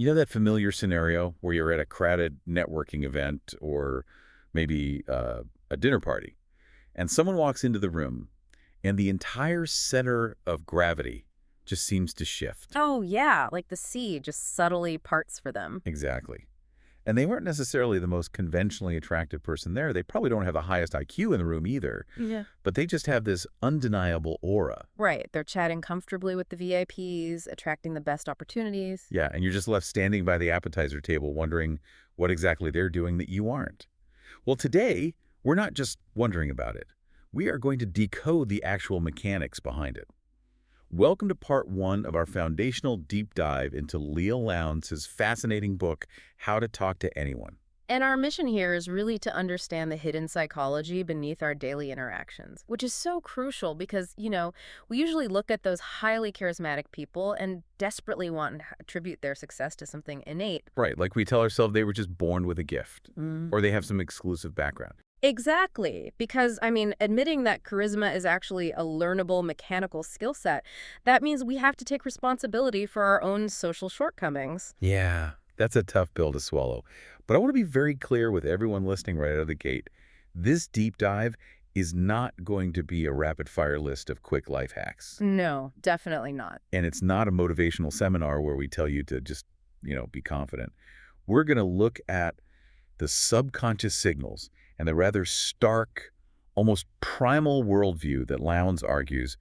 You know that familiar scenario where you're at a crowded networking event or maybe a dinner party, and someone walks into the room, and the entire center of gravity just seems to shift. Oh, yeah, like the sea just subtly parts for them. Exactly. And they weren't necessarily the most conventionally attractive person there. They probably don't have the highest IQ in the room either, Yeah. but they just have this undeniable aura. Right. They're chatting comfortably with the VIPs, attracting the best opportunities. Yeah, and you're just left standing by the appetizer table wondering what exactly they're doing that you aren't. Well, today, we're not just wondering about it. We are going to decode the actual mechanics behind it. Welcome to part one of our foundational deep dive into Leil Lowndes' fascinating book, How to Talk to Anyone. And our mission here is really to understand the hidden psychology beneath our daily interactions, which is so crucial because, we usually look at those highly charismatic people and desperately want to attribute their success to something innate. Right, like we tell ourselves they were just born with a gift, Mm. or they have some exclusive background. Exactly. Because, admitting that charisma is actually a learnable mechanical skill set, that means we have to take responsibility for our own social shortcomings. Yeah, that's a tough pill to swallow. But I want to be very clear with everyone listening right out of the gate. This deep dive is not going to be a rapid-fire list of quick life hacks. No, definitely not. And it's not a motivational seminar where we tell you to just, be confident. We're going to look at the subconscious signals and the rather stark, almost primal worldview that Lowndes argues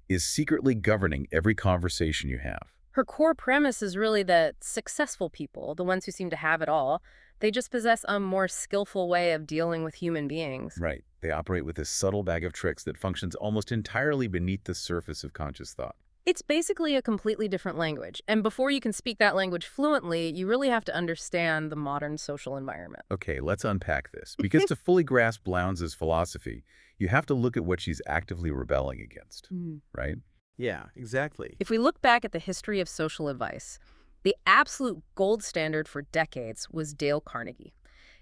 is secretly governing every conversation you have. Her core premise is really that successful people, the ones who seem to have it all, they just possess a more skillful way of dealing with human beings. Right. They operate with this subtle bag of tricks that functions almost entirely beneath the surface of conscious thought. It's basically a completely different language. And before you can speak that language fluently, you really have to understand the modern social environment. Okay, let's unpack this. Because to fully grasp Lowndes' philosophy, you have to look at what she's actively rebelling against, right? Yeah, exactly. If we look back at the history of social advice, the absolute gold standard for decades was Dale Carnegie.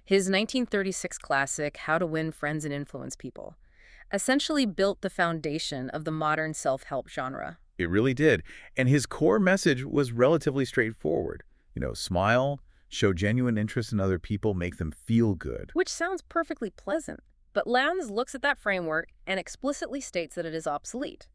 His 1936 classic, How to Win Friends and Influence People, essentially built the foundation of the modern self-help genre. It really did. And his core message was relatively straightforward. Smile, show genuine interest in other people, make them feel good. Which sounds perfectly pleasant, but Lowndes looks at that framework and explicitly states that it is obsolete.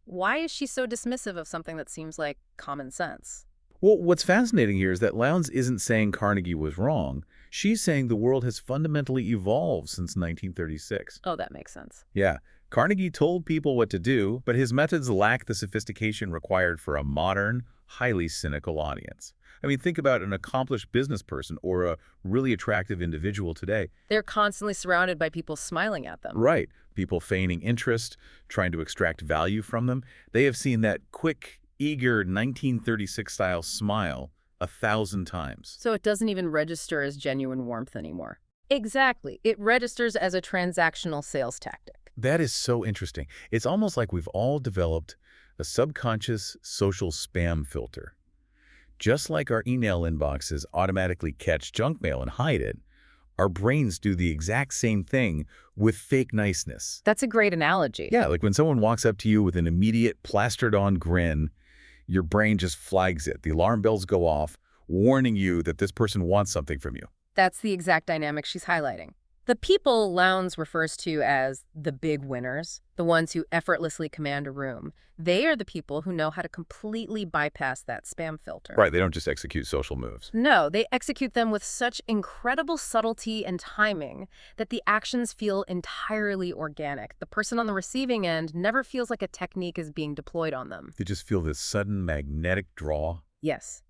Why is she so dismissive of something that seems like common sense? Well, what's fascinating here is that Lowndes isn't saying Carnegie was wrong. She's saying the world has fundamentally evolved since 1936. Oh, that makes sense. Yeah, Carnegie told people what to do, but his methods lack the sophistication required for a modern, highly cynical audience. Think about an accomplished business person or a really attractive individual today. They're constantly surrounded by people smiling at them. Right. People feigning interest, trying to extract value from them. They have seen that quick, eager 1936-style smile 1,000 times. So it doesn't even register as genuine warmth anymore. Exactly. It registers as a transactional sales tactic. That is so interesting. It's almost like we've all developed a subconscious social spam filter. Just like our email inboxes automatically catch junk mail and hide it, our brains do the exact same thing with fake niceness. That's a great analogy. Yeah, like when someone walks up to you with an immediate plastered-on grin, your brain just flags it. The alarm bells go off, warning you that this person wants something from you. That's the exact dynamic she's highlighting. The people Lowndes refers to as the big winners, the ones who effortlessly command a room, they are the people who know how to completely bypass that spam filter. Right, they don't just execute social moves. No, they execute them with such incredible subtlety and timing that the actions feel entirely organic. The person on the receiving end never feels like a technique is being deployed on them. They just feel this sudden magnetic draw. Yes.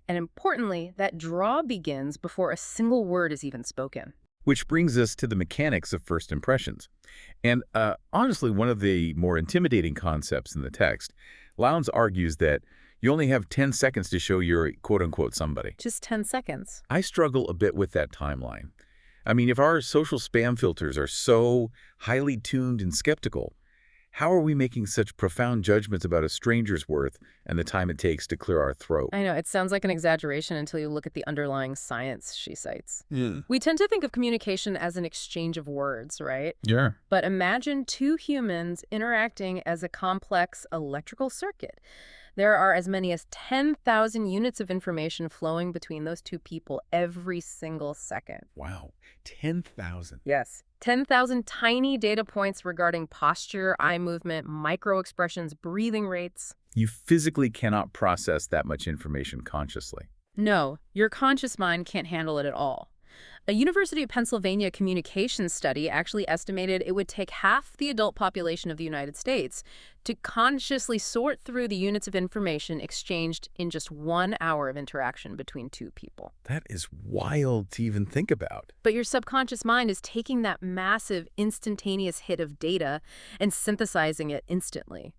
And importantly, that draw begins before a single word is even spoken. Which brings us to the mechanics of first impressions. And honestly, one of the more intimidating concepts in the text, Lowndes argues that you only have 10 seconds to show you're quote-unquote somebody. Just 10 seconds. I struggle a bit with that timeline. If our social spam filters are so highly tuned and skeptical, how are we making such profound judgments about a stranger's worth and the time it takes to clear our throat? I know, it sounds like an exaggeration until you look at the underlying science she cites. Yeah. We tend to think of communication as an exchange of words, right? Yeah. But imagine two humans interacting as a complex electrical circuit. There are as many as 10,000 units of information flowing between those two people every single second. Wow, 10,000. Yes. 10,000 tiny data points regarding posture, eye movement, micro expressions, breathing rates. You physically cannot process that much information consciously. No, your conscious mind can't handle it at all. A University of Pennsylvania communications study actually estimated it would take half the adult population of the United States to consciously sort through the units of information exchanged in just 1 hour of interaction between two people. That is wild to even think about. But your subconscious mind is taking that massive, instantaneous hit of data and synthesizing it instantly.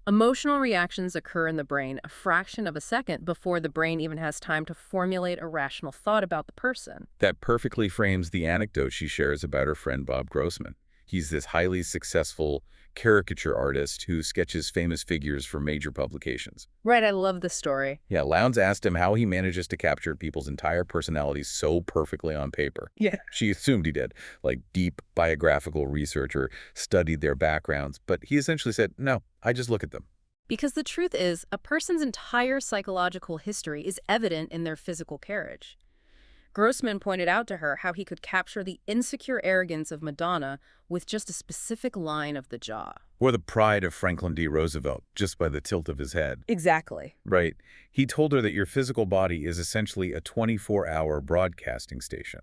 Emotional reactions occur in the brain a fraction of a second before the brain even has time to formulate a rational thought about the person. That perfectly frames the anecdote she shares about her friend Bob Grossman. He's this highly successful caricature artist who sketches famous figures for major publications. Right, I love this story. Yeah, Lowndes asked him how he manages to capture people's entire personalities so perfectly on paper. Yeah. She assumed he did, like deep biographical research or studied their backgrounds, but he essentially said, no, I just look at them. Because the truth is, a person's entire psychological history is evident in their physical carriage. Grossman pointed out to her how he could capture the insecure arrogance of Madonna with just a specific line of the jaw. Or the pride of Franklin D. Roosevelt, just by the tilt of his head. Exactly. Right. He told her that your physical body is essentially a 24-hour broadcasting station.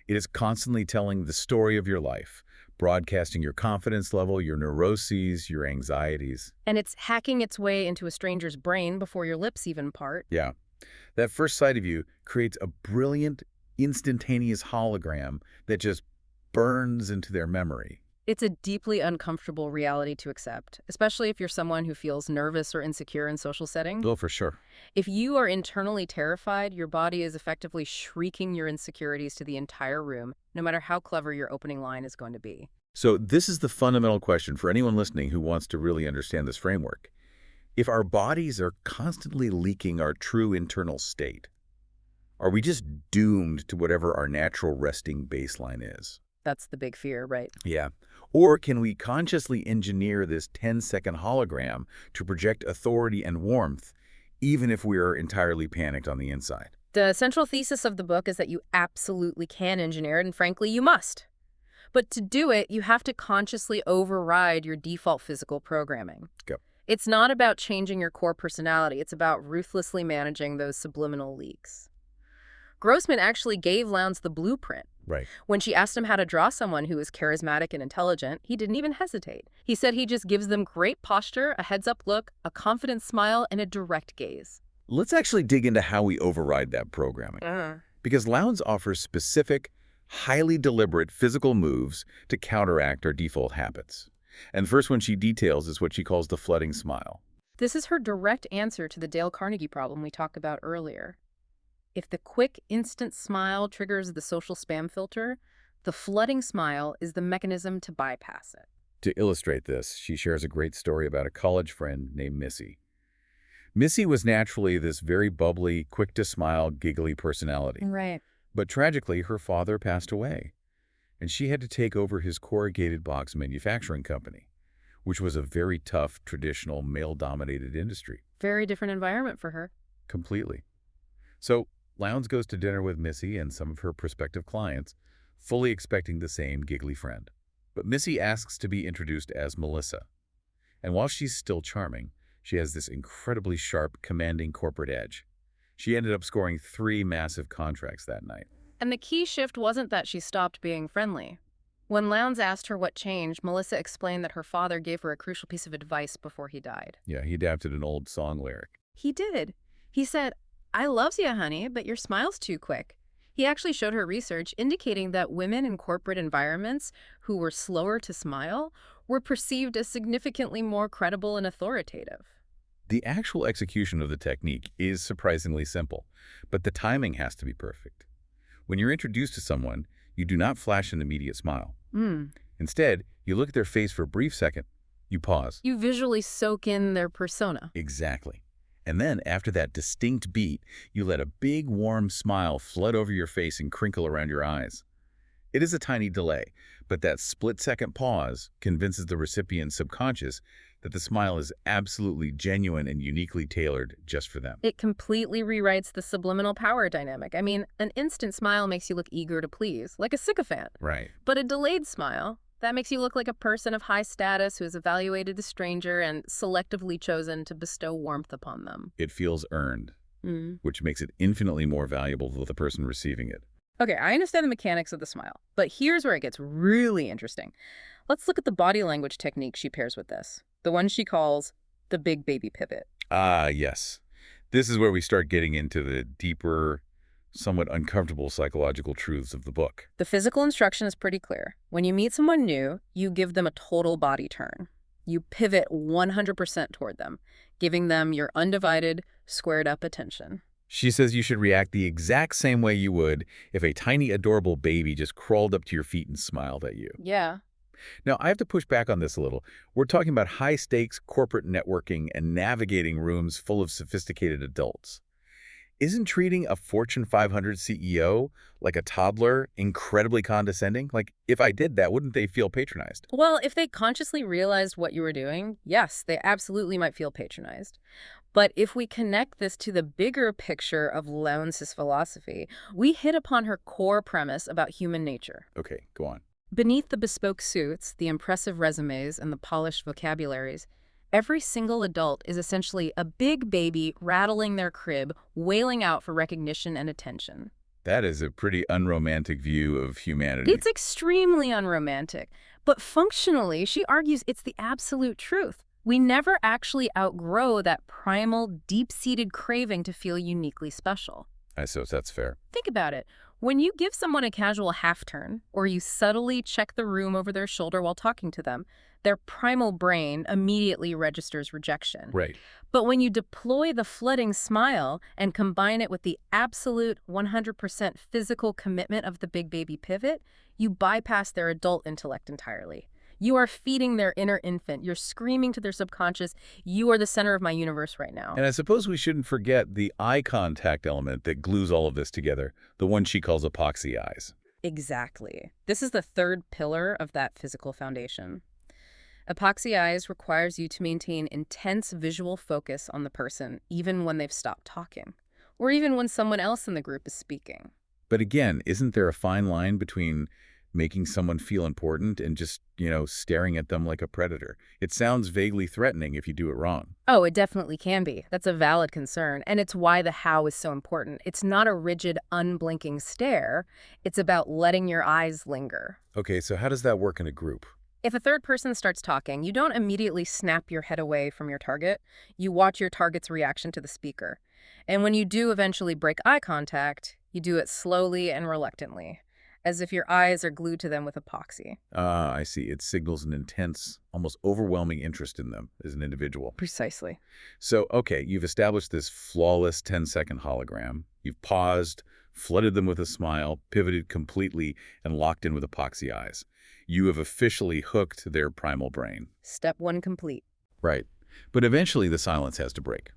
It is constantly telling the story of your life, broadcasting your confidence level, your neuroses, your anxieties. And it's hacking its way into a stranger's brain before your lips even part. Yeah. That first sight of you creates a brilliant, instantaneous hologram that just burns into their memory. It's a deeply uncomfortable reality to accept, especially if you're someone who feels nervous or insecure in social settings. Oh, for sure. If you are internally terrified, your body is effectively shrieking your insecurities to the entire room, no matter how clever your opening line is going to be. So this is the fundamental question for anyone listening who wants to really understand this framework. If our bodies are constantly leaking our true internal state, are we just doomed to whatever our natural resting baseline is? That's the big fear, right? Yeah. Or can we consciously engineer this 10-second hologram to project authority and warmth, even if we are entirely panicked on the inside? The central thesis of the book is that you absolutely can engineer it, and frankly, you must. But to do it, you have to consciously override your default physical programming. Go. It's not about changing your core personality. It's about ruthlessly managing those subliminal leaks. Grossman actually gave Lowndes the blueprint. Right. When she asked him how to draw someone who is charismatic and intelligent, he didn't even hesitate. He said he just gives them great posture, a heads-up look, a confident smile, and a direct gaze. Let's actually dig into how we override that programming. Because Lowndes offers specific, highly deliberate physical moves to counteract our default habits. And the first one she details is what she calls the flooding smile. This is her direct answer to the Dale Carnegie problem we talked about earlier. If the quick, instant smile triggers the social spam filter, the flooding smile is the mechanism to bypass it. To illustrate this, she shares a great story about a college friend named Missy. Missy was naturally this very bubbly, quick-to-smile, giggly personality. Right. But tragically, her father passed away, and she had to take over his corrugated box manufacturing company, which was a very tough, traditional, male-dominated industry. Very different environment for her. Completely. So Lowndes goes to dinner with Missy and some of her prospective clients, fully expecting the same giggly friend. But Missy asks to be introduced as Melissa. And while she's still charming, she has this incredibly sharp, commanding corporate edge. She ended up scoring 3 massive contracts that night. And the key shift wasn't that she stopped being friendly. When Lowndes asked her what changed, Melissa explained that her father gave her a crucial piece of advice before he died. Yeah, he adapted an old song lyric. He did. He said, "I loves you, honey, but your smile's too quick." He actually showed her research indicating that women in corporate environments who were slower to smile were perceived as significantly more credible and authoritative. The actual execution of the technique is surprisingly simple, but the timing has to be perfect. When you're introduced to someone, you do not flash an immediate smile. Instead, you look at their face for a brief second, you pause. You visually soak in their persona. Exactly. And then, after that distinct beat, you let a big, warm smile flood over your face and crinkle around your eyes. It is a tiny delay, but that split-second pause convinces the recipient's subconscious that the smile is absolutely genuine and uniquely tailored just for them. It completely rewrites the subliminal power dynamic. I mean, an instant smile makes you look eager to please, like a sycophant. Right. But a delayed smile, that makes you look like a person of high status who has evaluated a stranger and selectively chosen to bestow warmth upon them. It feels earned, Mm. which makes it infinitely more valuable to the person receiving it. Okay, I understand the mechanics of the smile, but here's where it gets really interesting. Let's look at the body language technique she pairs with this, the one she calls the big baby pivot. Ah, yes. This is where we start getting into the deeper, somewhat uncomfortable psychological truths of the book. The physical instruction is pretty clear. When you meet someone new, you give them a total body turn. You pivot 100% toward them, giving them your undivided, squared-up attention. She says you should react the exact same way you would if a tiny, adorable baby just crawled up to your feet and smiled at you. Yeah. Now, I have to push back on this a little. We're talking about high-stakes corporate networking and navigating rooms full of sophisticated adults. Isn't treating a Fortune 500 CEO like a toddler incredibly condescending? Like, if I did that, wouldn't they feel patronized? Well, if they consciously realized what you were doing, yes, they absolutely might feel patronized. But if we connect this to the bigger picture of Lowndes' philosophy, we hit upon her core premise about human nature. Okay, go on. Beneath the bespoke suits, the impressive resumes, and the polished vocabularies, every single adult is essentially a big baby rattling their crib, wailing out for recognition and attention. That is a pretty unromantic view of humanity. It's extremely unromantic, but functionally, she argues it's the absolute truth. We never actually outgrow that primal, deep-seated craving to feel uniquely special. I suppose that's fair. Think about it. When you give someone a casual half-turn, or you subtly check the room over their shoulder while talking to them, their primal brain immediately registers rejection. Right. But when you deploy the flooding smile and combine it with the absolute 100% physical commitment of the big baby pivot, you bypass their adult intellect entirely. You are feeding their inner infant. You're screaming to their subconscious, you are the center of my universe right now. And I suppose we shouldn't forget the eye contact element that glues all of this together, the one she calls epoxy eyes. Exactly. This is the third pillar of that physical foundation. Epoxy eyes requires you to maintain intense visual focus on the person, even when they've stopped talking, or even when someone else in the group is speaking. But again, isn't there a fine line between making someone feel important and just, staring at them like a predator? It sounds vaguely threatening if you do it wrong. Oh, it definitely can be. That's a valid concern, and it's why the how is so important. It's not a rigid, unblinking stare. It's about letting your eyes linger. Okay, so how does that work in a group? If a third person starts talking, you don't immediately snap your head away from your target. You watch your target's reaction to the speaker. And when you do eventually break eye contact, you do it slowly and reluctantly, as if your eyes are glued to them with epoxy. Ah, I see. It signals an intense, almost overwhelming interest in them as an individual. Precisely. So, okay, you've established this flawless 10-second hologram. You've paused, flooded them with a smile, pivoted completely, and locked in with epoxy eyes. You have officially hooked their primal brain. Step one complete. Right. But eventually the silence has to break.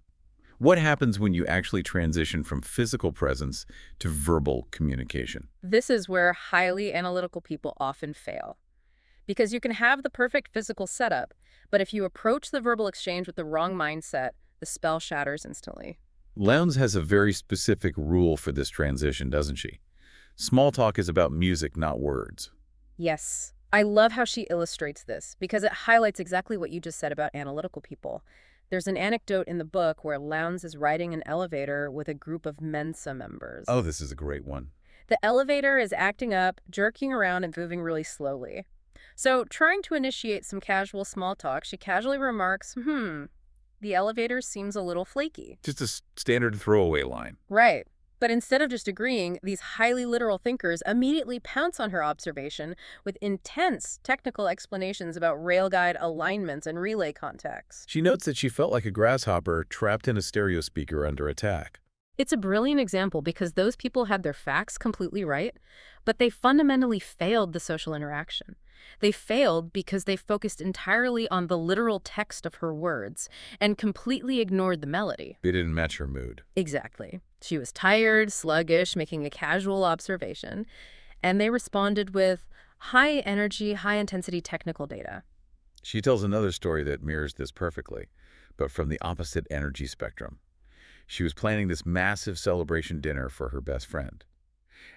What happens when you actually transition from physical presence to verbal communication? This is where highly analytical people often fail. Because you can have the perfect physical setup, but if you approach the verbal exchange with the wrong mindset, the spell shatters instantly. Lowndes has a very specific rule for this transition, doesn't she? Small talk is about music, not words. Yes. I love how she illustrates this, because it highlights exactly what you just said about analytical people. There's an anecdote in the book where Lowndes is riding an elevator with a group of Mensa members. Oh, this is a great one. The elevator is acting up, jerking around, and moving really slowly. So, trying to initiate some casual small talk, she casually remarks, the elevator seems a little flaky. Just a standard throwaway line. Right. But instead of just agreeing, these highly literal thinkers immediately pounce on her observation with intense technical explanations about railguide alignments and relay contacts. She notes that she felt like a grasshopper trapped in a stereo speaker under attack. It's a brilliant example because those people had their facts completely right, but they fundamentally failed the social interaction. They failed because they focused entirely on the literal text of her words and completely ignored the melody. They didn't match her mood. Exactly. She was tired, sluggish, making a casual observation, and they responded with high-energy, high-intensity technical data. She tells another story that mirrors this perfectly, but from the opposite energy spectrum. She was planning this massive celebration dinner for her best friend.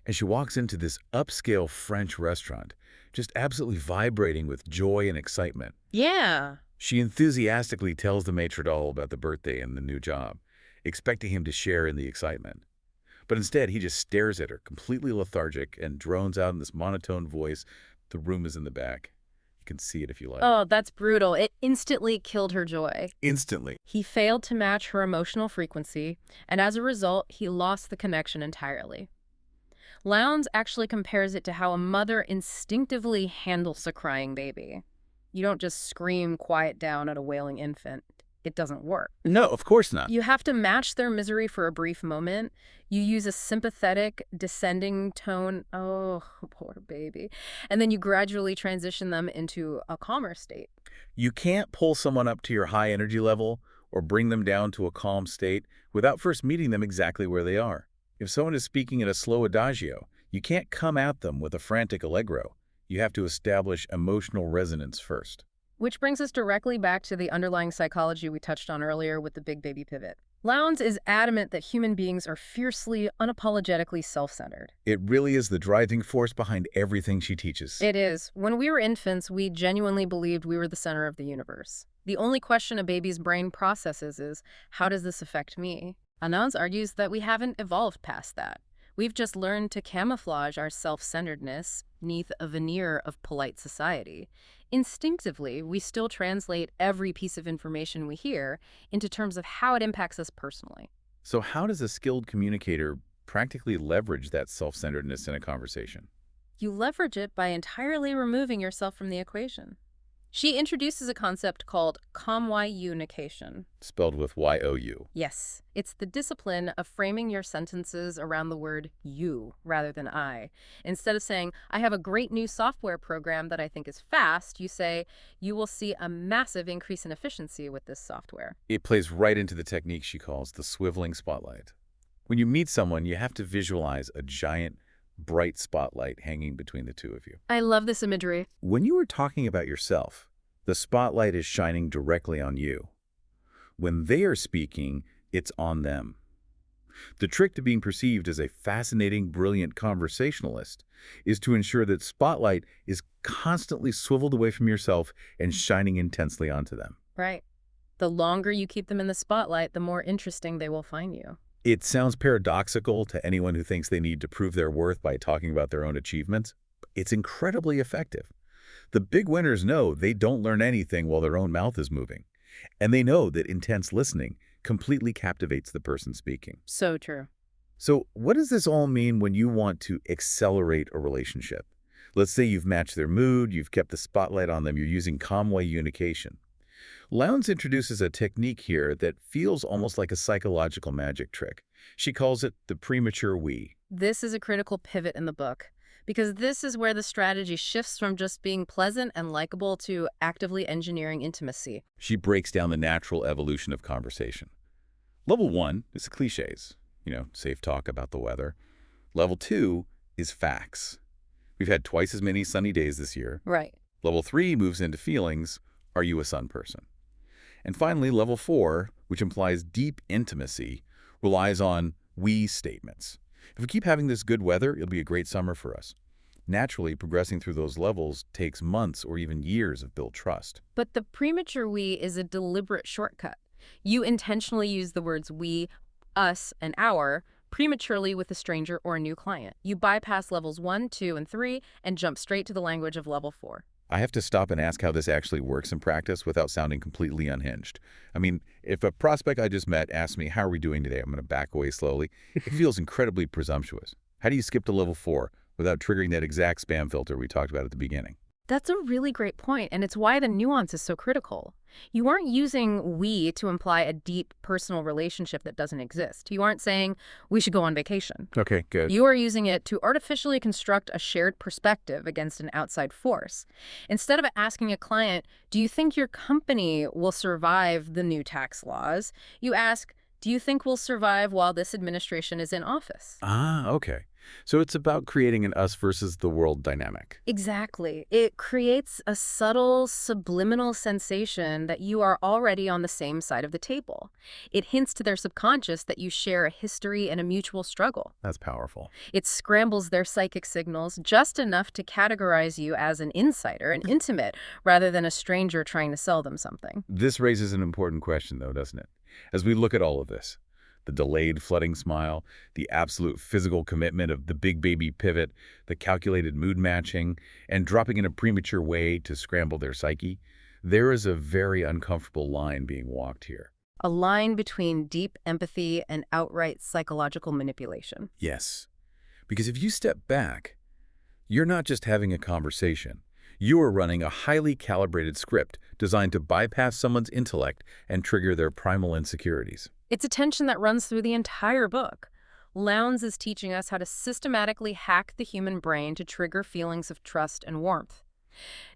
And she walks into this upscale French restaurant, just absolutely vibrating with joy and excitement. Yeah. She enthusiastically tells the maitre d' about the birthday and the new job, expecting him to share in the excitement. But instead, he just stares at her, completely lethargic, and drones out in this monotone voice, "The room is in the back. You can see it if you like." Oh, that's brutal. It instantly killed her joy. Instantly. He failed to match her emotional frequency, and as a result, he lost the connection entirely. Lowndes actually compares it to how a mother instinctively handles a crying baby. You don't just scream quiet down at a wailing infant. It doesn't work. No, of course not. You have to match their misery for a brief moment. You use a sympathetic, descending tone, oh, poor baby, and then you gradually transition them into a calmer state. You can't pull someone up to your high energy level or bring them down to a calm state without first meeting them exactly where they are. If someone is speaking in a slow adagio, you can't come at them with a frantic allegro. You have to establish emotional resonance first. Which brings us directly back to the underlying psychology we touched on earlier with the big baby pivot. Lowndes is adamant that human beings are fiercely, unapologetically self-centered. It really is the driving force behind everything she teaches. It is. When we were infants, we genuinely believed we were the center of the universe. The only question a baby's brain processes is, how does this affect me? Lowndes argues that we haven't evolved past that. We've just learned to camouflage our self-centeredness beneath a veneer of polite society. Instinctively, we still translate every piece of information we hear into terms of how it impacts us personally. So how does a skilled communicator practically leverage that self-centeredness in a conversation? You leverage it by entirely removing yourself from the equation. She introduces a concept called communication. Spelled with Y-O-U. Yes, it's the discipline of framing your sentences around the word you rather than I. Instead of saying, I have a great new software program that I think is fast, you say, you will see a massive increase in efficiency with this software. It plays right into the technique she calls the swiveling spotlight. When you meet someone, you have to visualize a giant, bright spotlight hanging between the two of you. I love this imagery. When you are talking about yourself, the spotlight is shining directly on you. When they are speaking, it's on them. The trick to being perceived as a fascinating, brilliant conversationalist is to ensure that spotlight is constantly swiveled away from yourself and shining intensely onto them. Right. The longer you keep them in the spotlight, the more interesting they will find you. It sounds paradoxical to anyone who thinks they need to prove their worth by talking about their own achievements. It's incredibly effective. The big winners know they don't learn anything while their own mouth is moving. And they know that intense listening completely captivates the person speaking. So true. So what does this all mean when you want to accelerate a relationship? Let's say you've matched their mood, you've kept the spotlight on them, you're using communication. Lowndes introduces a technique here that feels almost like a psychological magic trick. She calls it the premature we. This is a critical pivot in the book, because this is where the strategy shifts from just being pleasant and likable to actively engineering intimacy. She breaks down the natural evolution of conversation. Level 1 is the cliches, safe talk about the weather. Level 2 is facts. We've had twice as many sunny days this year. Right. Level 3 moves into feelings. Are you a sun person? And finally, level 4, which implies deep intimacy, relies on we statements. If we keep having this good weather, it'll be a great summer for us. Naturally, progressing through those levels takes months or even years of built trust. But the premature we is a deliberate shortcut. You intentionally use the words we, us, and our prematurely with a stranger or a new client. You bypass levels 1, 2, and 3 and jump straight to the language of level 4. I have to stop and ask how this actually works in practice without sounding completely unhinged. I mean, if a prospect I just met asks me, how are we doing today? I'm going to back away slowly. It feels incredibly presumptuous. How do you skip to level 4 without triggering that exact spam filter we talked about at the beginning? That's a really great point, and it's why the nuance is so critical. You aren't using we to imply a deep personal relationship that doesn't exist. You aren't saying we should go on vacation. Okay, good. You are using it to artificially construct a shared perspective against an outside force. Instead of asking a client, do you think your company will survive the new tax laws? You ask, Do you think we'll survive while this administration is in office? Ah, okay. So it's about creating an us versus the world dynamic. Exactly. It creates a subtle, subliminal sensation that you are already on the same side of the table. It hints to their subconscious that you share a history and a mutual struggle. That's powerful. It scrambles their psychic signals just enough to categorize you as an insider, an intimate, rather than a stranger trying to sell them something. This raises an important question, though, doesn't it? As we look at all of this, the delayed flooding smile, the absolute physical commitment of the big baby pivot, the calculated mood matching, and dropping in a premature way to scramble their psyche, there is a very uncomfortable line being walked here. A line between deep empathy and outright psychological manipulation. Yes, because if you step back, you're not just having a conversation. You are running a highly calibrated script designed to bypass someone's intellect and trigger their primal insecurities. It's a tension that runs through the entire book. Lowndes is teaching us how to systematically hack the human brain to trigger feelings of trust and warmth.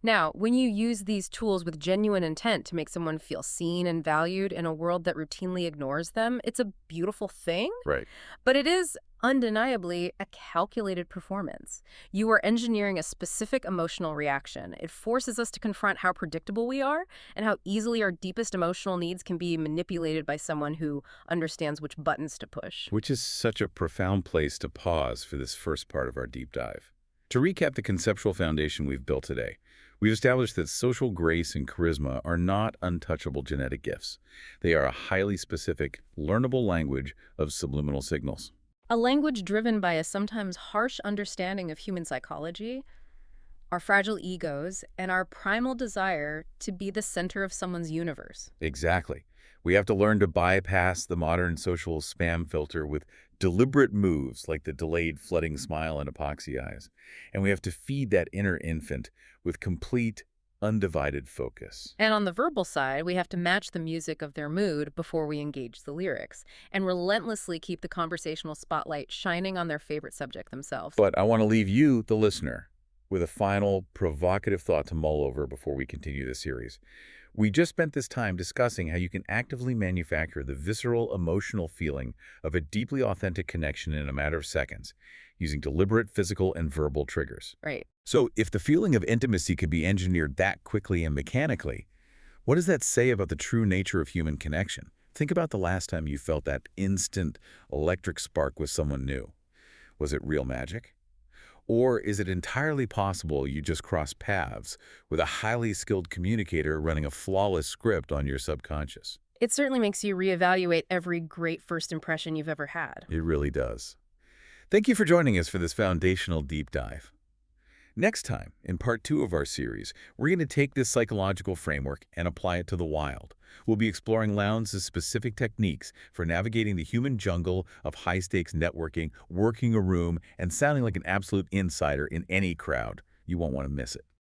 Now, when you use these tools with genuine intent to make someone feel seen and valued in a world that routinely ignores them, it's a beautiful thing. Right. But it is undeniably a calculated performance. You are engineering a specific emotional reaction. It forces us to confront how predictable we are and how easily our deepest emotional needs can be manipulated by someone who understands which buttons to push. Which is such a profound place to pause for this first part of our deep dive. To recap the conceptual foundation we've built today, we've established that social grace and charisma are not untouchable genetic gifts. They are a highly specific, learnable language of subliminal signals. A language driven by a sometimes harsh understanding of human psychology, our fragile egos, and our primal desire to be the center of someone's universe. Exactly. We have to learn to bypass the modern social spam filter with deliberate moves like the delayed flooding smile and epoxy eyes. And we have to feed that inner infant with complete, undivided focus. And on the verbal side, we have to match the music of their mood before we engage the lyrics, and relentlessly keep the conversational spotlight shining on their favorite subject themselves. But I want to leave you, the listener, with a final provocative thought to mull over before we continue this series. We just spent this time discussing how you can actively manufacture the visceral emotional feeling of a deeply authentic connection in a matter of seconds, using deliberate physical and verbal triggers. Right. So if the feeling of intimacy could be engineered that quickly and mechanically, what does that say about the true nature of human connection? Think about the last time you felt that instant electric spark with someone new. Was it real magic? Or is it entirely possible you just cross paths with a highly skilled communicator running a flawless script on your subconscious? It certainly makes you reevaluate every great first impression you've ever had. It really does. Thank you for joining us for this foundational deep dive. Next time, in part 2 of our series, we're going to take this psychological framework and apply it to the wild. We'll be exploring Lowndes' specific techniques for navigating the human jungle of high-stakes networking, working a room, and sounding like an absolute insider in any crowd. You won't want to miss it.